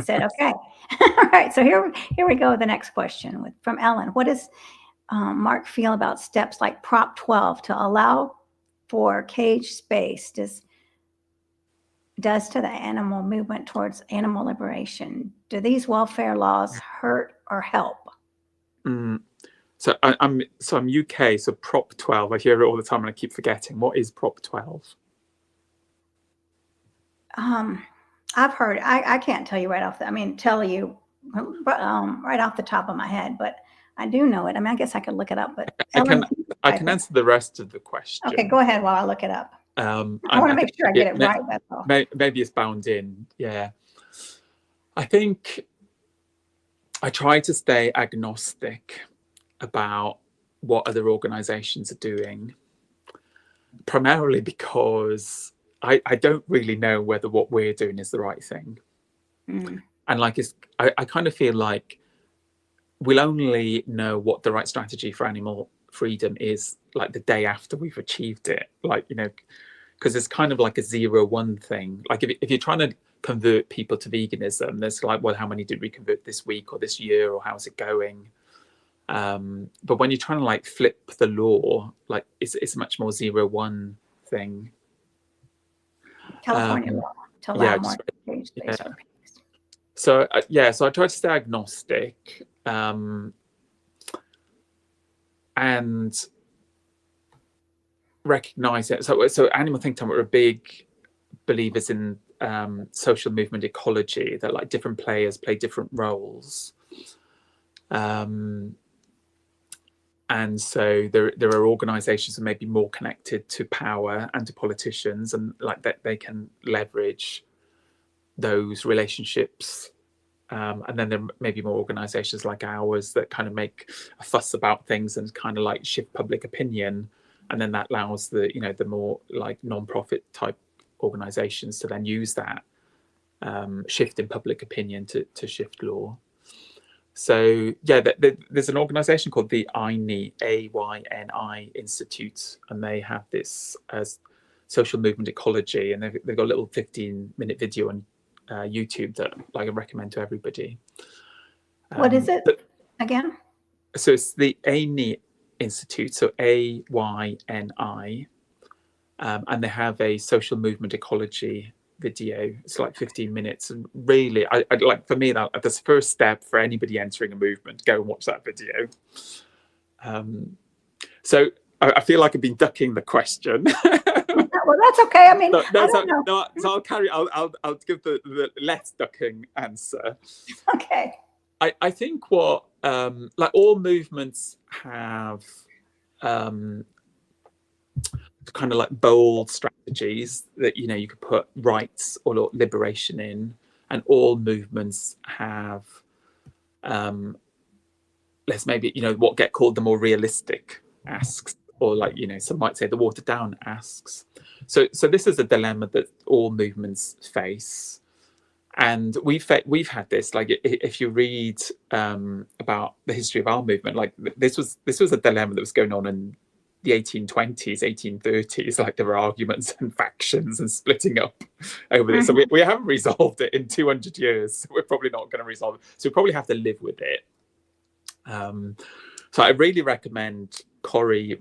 said, okay. All right. So here we go. The next question from Ellen. What does Mark feel about steps like Prop 12 to allow for cage space does to the animal movement towards animal liberation? Do these welfare laws hurt or help? So I'm UK. So Prop 12. I hear it all the time, and I keep forgetting. What is Prop 12? I've heard. I can't tell you right off. Tell you right off the top of my head, but I do know it. I guess I could look it up. But I can answer the rest of the question. Okay, go ahead while I look it up. I want to make sure I get it right. That's all. Maybe it's bound in. Yeah. I think I try to stay agnostic about what other organizations are doing, primarily because I don't really know whether what we're doing is the right thing. And I kind of feel like we'll only know what the right strategy for animal freedom is like the day after we've achieved it. Like, because it's kind of like a 0-1 thing. Like if you're trying to convert people to veganism, there's like, well, how many did we convert this week or this year, or how's it going? But when you're trying to like flip the law, like it's a much more 0-1 thing. California law to allow more cage space. Yeah. So so I try to stay agnostic, and recognize it. So Animal Think Tank were big believers in social movement ecology, that like different players play different roles. And so there are organizations that may be more connected to power and to politicians, and like that they can leverage those relationships. And then there may be more organizations like ours that kind of make a fuss about things and kind of like shift public opinion. And then that allows the more like non-profit type organizations to then use that shift in public opinion to shift law. So yeah, there's an organization called the AYNI, AYNI Institute, and they have this as social movement ecology, and they've got a little 15-minute video on YouTube that like I recommend to everybody. What is it again? So it's the AYNI Institute, so AYNI, and they have a social movement ecology video. It's like 15 minutes, and really I'd like, for me, that's the first step for anybody entering a movement. Go and watch that video. So I feel like I've been ducking the question. Well, that's okay. So I'll carry. I'll give the less ducking answer. Okay. I think what like all movements have kind of like bold strategies that you could put rights or liberation in, and all movements have let's maybe what get called the more realistic asks, or like some might say the watered down asks. So this is a dilemma that all movements face, and we've had this. Like if you read about the history of our movement, like this was a dilemma that was going on in the 1820s, 1830s. Like there were arguments and factions and splitting up over this. So we haven't resolved it in 200 years. So we're probably not going to resolve it. So we probably have to live with it. So I really recommend Corey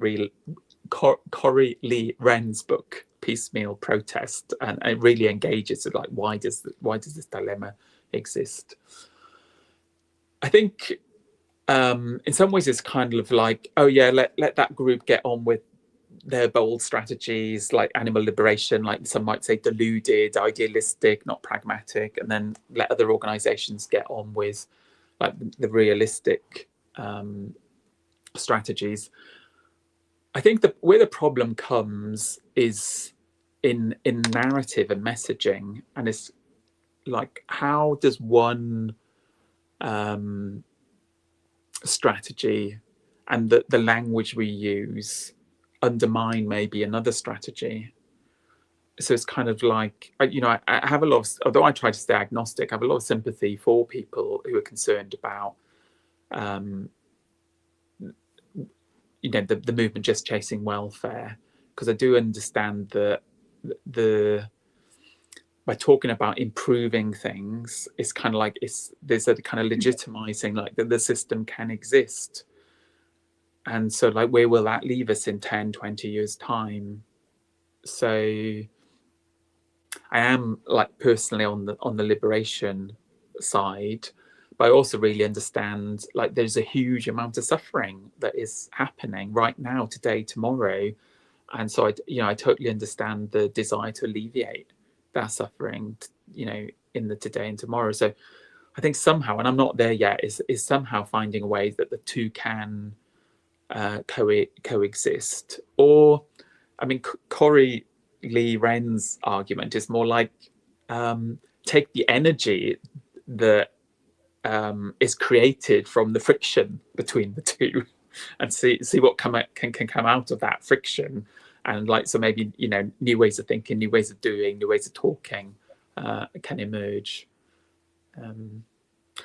Lee Wren's book, Piecemeal Protest, and it really engages with like why does this dilemma exist. I think in some ways it's kind of like, oh yeah, let that group get on with their bold strategies, like animal liberation, like some might say deluded, idealistic, not pragmatic, and then let other organizations get on with like the realistic strategies. I think that where the problem comes is in narrative and messaging, and it's like, how does one strategy and the language we use undermine maybe another strategy? so it's kind of like, I have a lot of, although I try to stay agnostic, I have a lot of sympathy for people who are concerned about, the movement just chasing welfare, because I do understand that by talking about improving things, it's kind of like there's a kind of legitimizing like that the system can exist. And so like, where will that leave us in 10, 20 years time? So I am like personally on the liberation side, but I also really understand like there's a huge amount of suffering that is happening right now, today, tomorrow. And so I totally understand the desire to alleviate that suffering, in the today and tomorrow. So I think somehow, and I'm not there yet, is somehow finding ways that the two can coexist. Or, I mean, Corey Lee Wren's argument is more like, take the energy that is created from the friction between the two, and see what can come out of that friction. And like, so maybe new ways of thinking, new ways of doing, new ways of talking can emerge.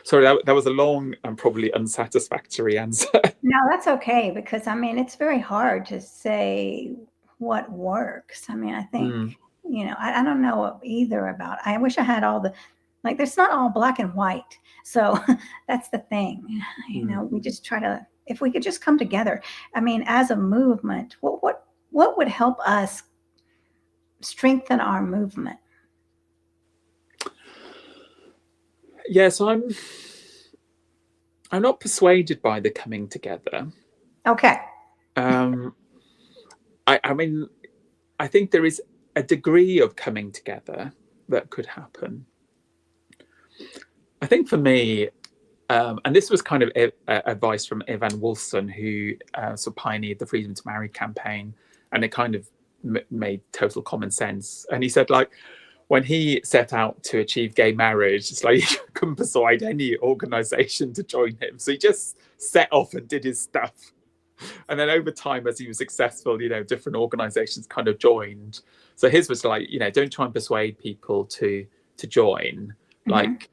Sorry, that was a long and probably unsatisfactory answer. No, that's okay, because I mean, it's very hard to say what works. I mean, I think, I don't know either about, I wish I had all the, like, there's not all black and white. So that's the thing, we just try to, if we could just come together. I mean, as a movement, what would help us strengthen our movement? Yeah, so I'm not persuaded by the coming together. Okay. I mean, I think there is a degree of coming together that could happen. I think for me, and this was kind of advice from Evan Wolfson, who sort of pioneered the Freedom to Marry campaign, and it kind of made total common sense. And he said, like, when he set out to achieve gay marriage, it's like he couldn't persuade any organisation to join him. So he just set off and did his stuff. And then over time, as he was successful, different organisations kind of joined. So his was like, don't try and persuade people to join, like,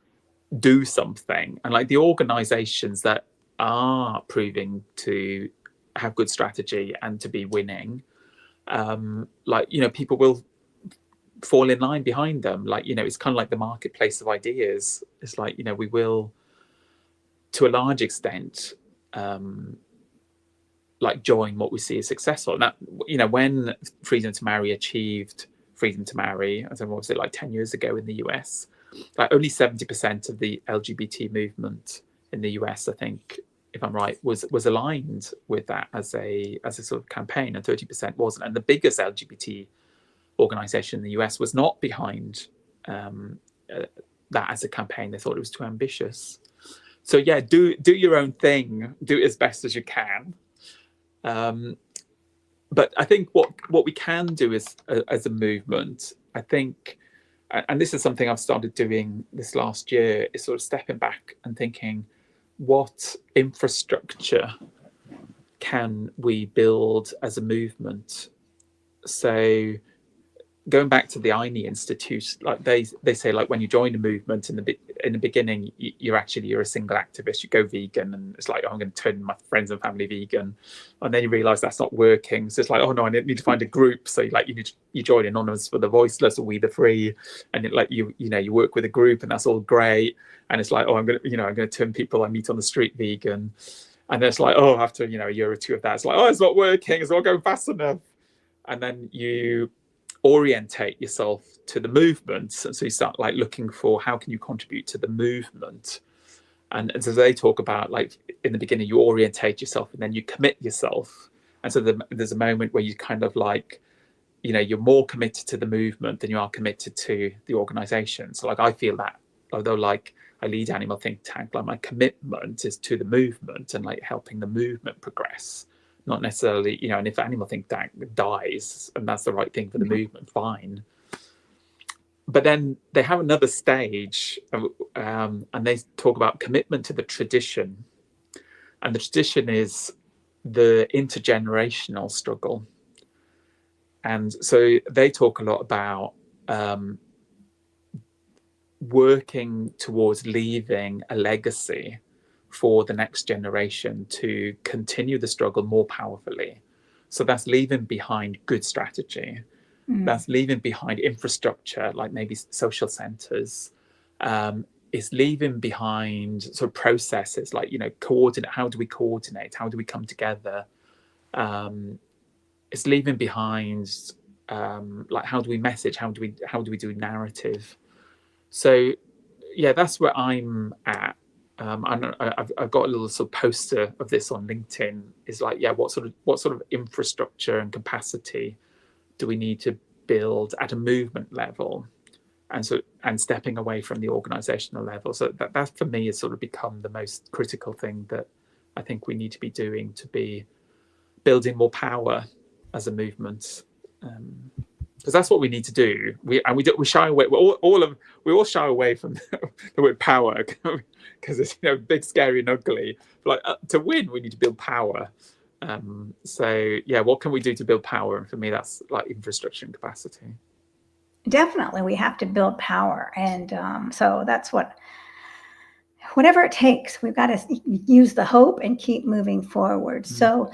do something. And like the organisations that are proving to have good strategy and to be winning, people will fall in line behind them. Like, it's kind of like the marketplace of ideas. It's like, we will, to a large extent, like, join what we see as successful. And that, when Freedom to Marry achieved freedom to marry, I don't know, what was it, like 10 years ago in the US, like only 70% of the LGBT movement in the US, I think, if I'm right, was aligned with that as a sort of campaign, and 30% wasn't. And the biggest LGBT organization in the US was not behind that as a campaign. They thought it was too ambitious. So yeah, do your own thing, do it as best as you can. But I think what we can do as a movement, I think, and this is something I've started doing this last year, is sort of stepping back and thinking, what infrastructure can we build as a movement? So going back to the INI Institute, like they say, like, when you join a movement in the beginning, you're a single activist. You go vegan, and it's like, oh, I'm going to turn my friends and family vegan, and then you realise that's not working. So it's like, oh no, I need to find a group. So like you join Anonymous for the Voiceless or We the Free, and it, like you work with a group, and that's all great. And it's like, oh, I'm going to turn people I meet on the street vegan, and then it's like, oh, after a year or two of that, it's like, oh, it's not working. It's not going fast enough. And then you orientate yourself to the movement, and so you start like looking for how can you contribute to the movement. And so they talk about, like, in the beginning you orientate yourself and then you commit yourself, and so there's a moment where you kind of like, you're more committed to the movement than you are committed to the organization. So like, I feel that although like I lead Animal Think Tank, like my commitment is to the movement and like helping the movement progress, not necessarily, and if Animal Think Tank dies and that's the right thing for the movement, fine. But then they have another stage, and they talk about commitment to the tradition. And the tradition is the intergenerational struggle. And so they talk a lot about working towards leaving a legacy for the next generation to continue the struggle more powerfully. So that's leaving behind good strategy. That's leaving behind infrastructure, like maybe social centres. It's leaving behind sort of processes like, coordinate. How do we coordinate? How do we come together? It's leaving behind like, how do we message? How do we do narrative? So yeah, that's where I'm at. I've got a little sort of poster of this on LinkedIn. Is like, yeah, what sort of infrastructure and capacity do we need to build at a movement level, and stepping away from the organizational level. So that for me has sort of become the most critical thing that I think we need to be doing to be building more power as a movement. Because that's what we need to do. We shy away. We all shy away from the word power because it's big, scary, and ugly. But like, to win, we need to build power. So yeah, what can we do to build power? And for me, that's like infrastructure and capacity. Definitely, we have to build power, and so that's whatever it takes. We've got to use the hope and keep moving forward. So.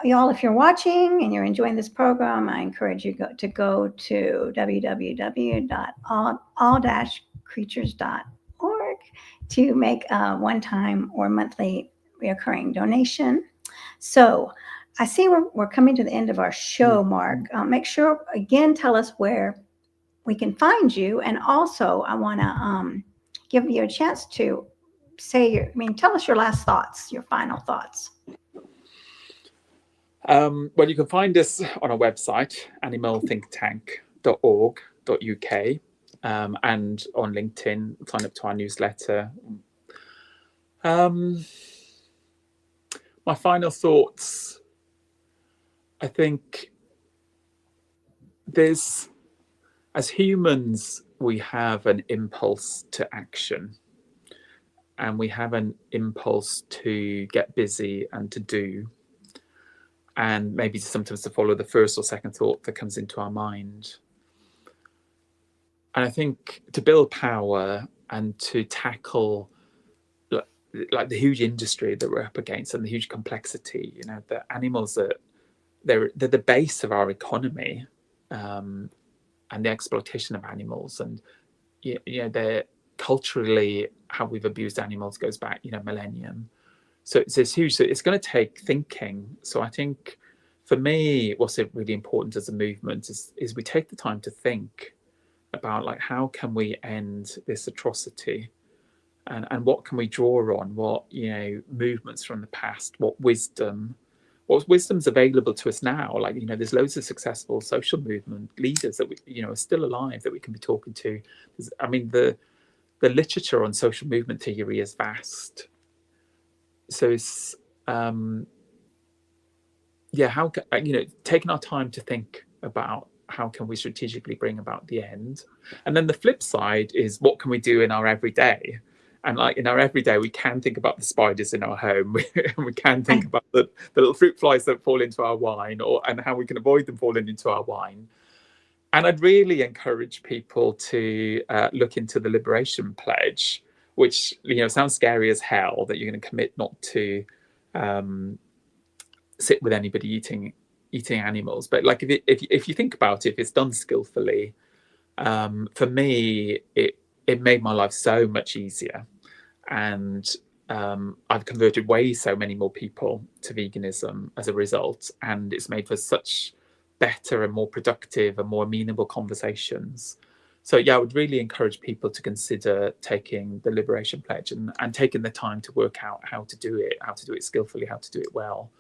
Y'all, if you're watching and you're enjoying this program, I encourage you to go to www.all-creatures.org to make a one-time or monthly recurring donation. So I see we're coming to the end of our show, Mark. Make sure, again, tell us where we can find you. And also, I want to give you a chance to say tell us your last thoughts, your final thoughts. Well, you can find us on our website, animalthinktank.org.uk, and on LinkedIn. Sign up to our newsletter. My final thoughts, I think as humans, we have an impulse to action, and we have an impulse to get busy and to do, and maybe sometimes to follow the first or second thought that comes into our mind. And I think to build power and to tackle like the huge industry that we're up against and the huge complexity, the animals they're the base of our economy, and the exploitation of animals, and they're culturally, how we've abused animals goes back millennium. So it's huge. So it's going to take thinking. So I think for me, what's really important as a movement is we take the time to think about, like, how can we end this atrocity, and what can we draw on, what movements from the past, what wisdom's available to us now. Like, there's loads of successful social movement leaders that we are still alive that we can be talking to. The literature on social movement theory is vast. So it's how taking our time to think about how can we strategically bring about the end. And then the flip side is, what can we do in our everyday? And like, in our everyday, we can think about the spiders in our home. We can think about the little fruit flies that fall into our wine, and how we can avoid them falling into our wine. And I'd really encourage people to look into the Liberation Pledge, which sounds scary as hell, that you're going to commit not to sit with anybody eating animals. But like, if you think about it, if it's done skillfully, for me, it made my life so much easier, and I've converted so many more people to veganism as a result, and it's made for such better and more productive and more amenable conversations. So yeah, I would really encourage people to consider taking the Liberation Pledge and taking the time to work out how to do it skillfully, how to do it well.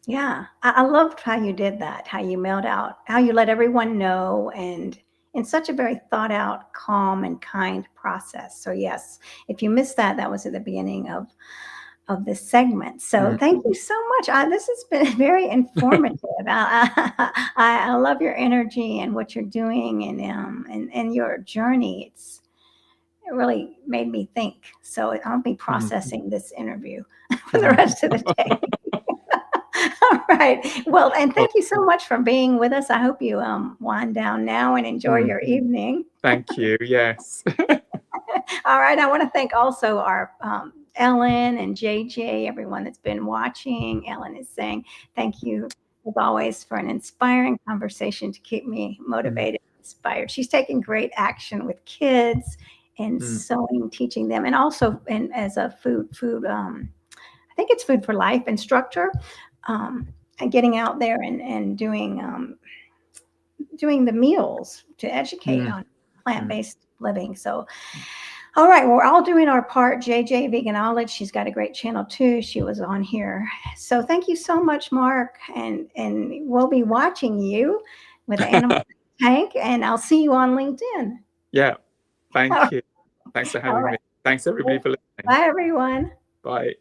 Yeah, I loved how you did that, how you mailed out, how you let everyone know, and in such a very thought out, calm, and kind process. So yes, if you missed that, that was at the beginning of this segment. So thank you so much. This has been very informative. I love your energy and what you're doing, and your journey. It really made me think. So I'll be processing this interview for the rest of the day. All right. Well, and thank you so much for being with us. I hope you wind down now and enjoy your evening. Thank you. Yes. All right. I want to thank also our Ellen and JJ, everyone that's been watching. Ellen is saying thank you, as always, for an inspiring conversation to keep me motivated, inspired. She's taking great action with kids and sewing, teaching them, and also as a I think it's food for life instructor, and getting out there and doing the meals to educate on plant-based living. So, all right, well, we're all doing our part. JJ Veganology, she's got a great channel too. She was on here. So thank you so much, Mark. And we'll be watching you with the Animal Tank, and I'll see you on LinkedIn. Yeah. Thank you. Thanks for having me. Thanks everybody for listening. Bye, everyone. Bye.